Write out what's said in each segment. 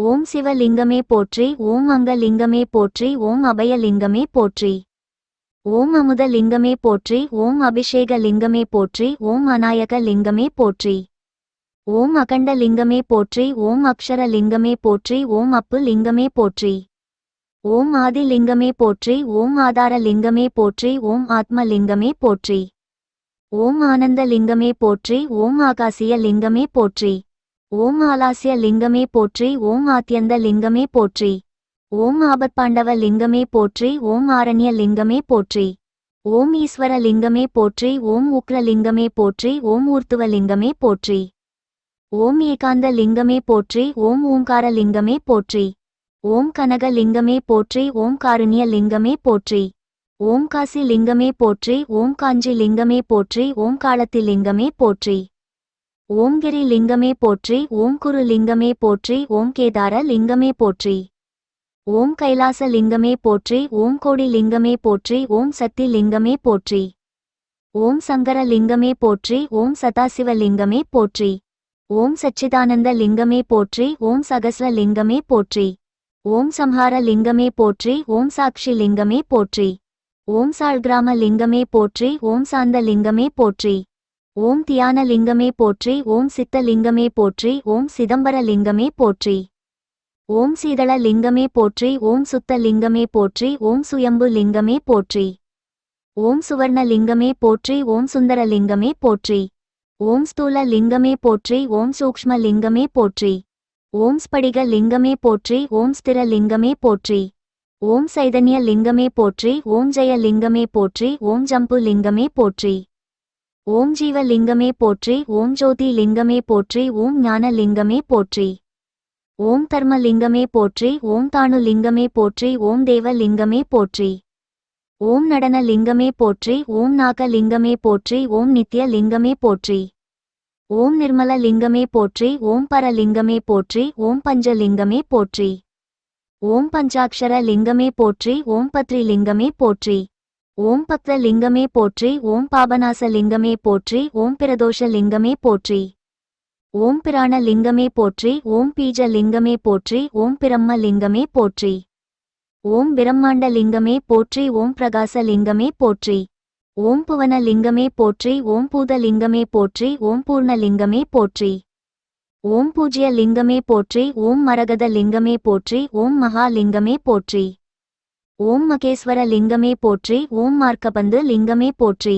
ஓம் சிவலிங்கமே போற்றி. ஓம் அங்கலிங்கமே போற்றி. ஓம் அபயலிங்கமே போற்றி. ஓம் அமுத லிங்கமே போற்றி. ஓம் அபிஷேக லிங்கமே போற்றி. ஓம் அநாயக லிங்கமே போற்றி. ஓம் அகண்ட லிங்கமே போற்றி. ஓம் அக்ஷர லிங்கமே போற்றி. ஓம் அப்பு லிங்கமே போற்றி. ஓம் ஆதி லிங்கமே போற்றி. ஓம் ஆதார லிங்கமே போற்றி. ஓம் ஆத்ம லிங்கமே போற்றி. ஓம் ஆனந்த லிங்கமே போற்றி. ஓம் ஆகாசிய லிங்கமே போற்றி. ஓம் ஆலாஸ்ய லிங்கமே போற்றி. ஓம் ஆத்யந்த லிங்கமே போற்றி. ஓம் ஆபத்பாண்டவ லிங்கமே போற்றி. ஓம் ஆரண்ய லிங்கமே போற்றி. ஓம் ஈஸ்வர லிங்கமே போற்றி. ஓம் உக்ர லிங்கமே போற்றி. ஓம் ஊர்த்துவ லிங்கமே போற்றி. ஓம் ஏகாந்த லிங்கமே போற்றி. ஓம் ஓங்கார லிங்கமே போற்றி. ஓம் கனக லிங்கமே போற்றி. ஓம் காருண்ய லிங்கமே போற்றி. ஓம் காசி லிங்கமே போற்றி. ஓம் காஞ்சி லிங்கமே போற்றி. ஓம் காலத்தி லிங்கமே போற்றி. ஓம் கிரி லிங்கமே போற்றி. ஓம் குரு லிங்கமே போற்றி. ஓம் கேதார லிங்கமே போற்றி. ஓம் கைலாச லிங்கமே போற்றி. ஓம் கோடி லிங்கமே போற்றி. ஓம் சக்தி லிங்கமே போற்றி. ஓம் சங்கர லிங்கமே போற்றி. ஓம் சதாசிவ லிங்கமே போற்றி. ஓம் சச்சிதானந்த லிங்கமே போற்றி. ஓம் சகஸ்ர லிங்கமே போற்றி. ஓம் சம்ஹார லிங்கமே போற்றி. ஓம் சாக்ஷி லிங்கமே போற்றி. ஓம் சால்கிராம லிங்கமே போற்றி. ஓம் சாந்த லிங்கமே போற்றி. ஓம் தியான லிங்கமே போற்றி. ஓம் சித்த லிங்கமே போற்றி. ஓம் சிதம்பர லிங்கமே போற்றி. ஓம் சீதள லிங்கமே போற்றி. ஓம் சுத்த லிங்கமே போற்றி. ஓம் சுயம்பு லிங்கமே போற்றி. ஓம் சுவர்ண லிங்கமே போற்றி. ஓம் சுந்தர லிங்கமே போற்றி. ஓம் ஸ்தூல லிங்கமே போற்றி. ஓம் சூக்ஷ்ம லிங்கமே போற்றி. ஓம் ஸ்படிக லிங்கமே போற்றி. ஓம் ஸ்திர லிங்கமே போற்றி. ஓம் சைதன்ய லிங்கமே போற்றி. ஓம் ஜெய லிங்கமே போற்றி. ஓம் ஜம்பு லிங்கமே போற்றி. ஓம் ஜீவ லிங்கமே போற்றி. ஓம் ஜோதி லிங்கமே போற்றி. ஓம் ஞான லிங்கமே போற்றி. ஓம் தர்ம லிங்கமே போற்றி. ஓம் தானு லிங்கமே போற்றி. ஓம் தேவ லிங்கமே போற்றி. ஓம் நடன லிங்கமே போற்றி. ஓம் நாக லிங்கமே போற்றி. ஓம் நித்ய லிங்கமே போற்றி. ஓம் நிர்மல லிங்கமே போற்றி. ஓம் பர லிங்கமே போற்றி. ஓம் பஞ்ச லிங்கமே போற்றி. ஓம் பஞ்சாட்சர லிங்கமே போற்றி. ஓம் பத்ரி லிங்கமே போற்றி. ஓம் பக்த லிங்கமே போற்றி. ஓம் பாபநாச லிங்கமே போற்றி. ஓம் பிரதோஷ லிங்கமே போற்றி. ஓம் பிராண லிங்கமே போற்றி. ஓம் பீஜ லிங்கமே போற்றி. ஓம் பிரம்ம லிங்கமே போற்றி. ஓம் பிரம்மாண்ட லிங்கமே போற்றி. ஓம் பிரகாச லிங்கமே போற்றி. ஓம் புவன லிங்கமே போற்றி. ஓம் பூத லிங்கமே போற்றி. ஓம் பூர்ண லிங்கமே போற்றி. ஓம் பூஜ்ய லிங்கமே போற்றி. ஓம் மரகத லிங்கமே போற்றி. ஓம் மகா லிங்கமே போற்றி. ஓம் மகேஸ்வர லிங்கமே போற்றி. ஓம் மார்க்கபந்து லிங்கமே போற்றி.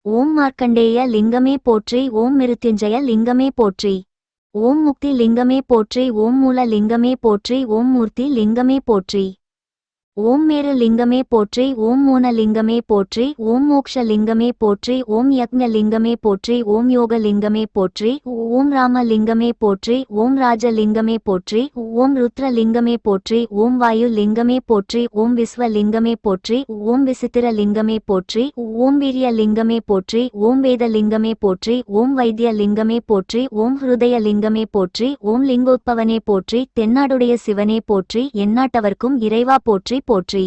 ஓம் மார்க்கண்டேய லிங்கமே போற்றி. ஓம் மிருத்யுஞ்சய லிங்கமே போற்றி. ஓம் முக்தி லிங்கமே போற்றி. ஓம் மூல லிங்கமே போற்றி. ஓம் மூர்த்தி லிங்கமே போற்றி. ஓம் மேரு லிங்கமே போற்றி. ஓம் மூன லிங்கமே போற்றி. ஓம் மோக்ஷ லிங்கமே போற்றி. ஓம் யக்ஞ லிங்கமே போற்றி. ஓம் யோக லிங்கமே போற்றி. ஓம் ராம லிங்கமே போற்றி. ஓம் ராஜ லிங்கமே போற்றி. ஓம் ருத்ர லிங்கமே போற்றி. ஓம் வாயு லிங்கமே போற்றி. ஓம் விஸ்வ லிங்கமே போற்றி. ஓம் விசித்திர லிங்கமே போற்றி. ஓம் வீரிய லிங்கமே போற்றி. ஓம் வேத லிங்கமே போற்றி. ஓம் வைத்திய லிங்கமே போற்றி. ஓம் ஹிருதய லிங்கமே போற்றி. ஓம் லிங்கோத்பவனே போற்றி. தென்னாடுடைய சிவனே போற்றி. எந்நாட்டவர்க்கும் இறைவா போற்றி போற்றி.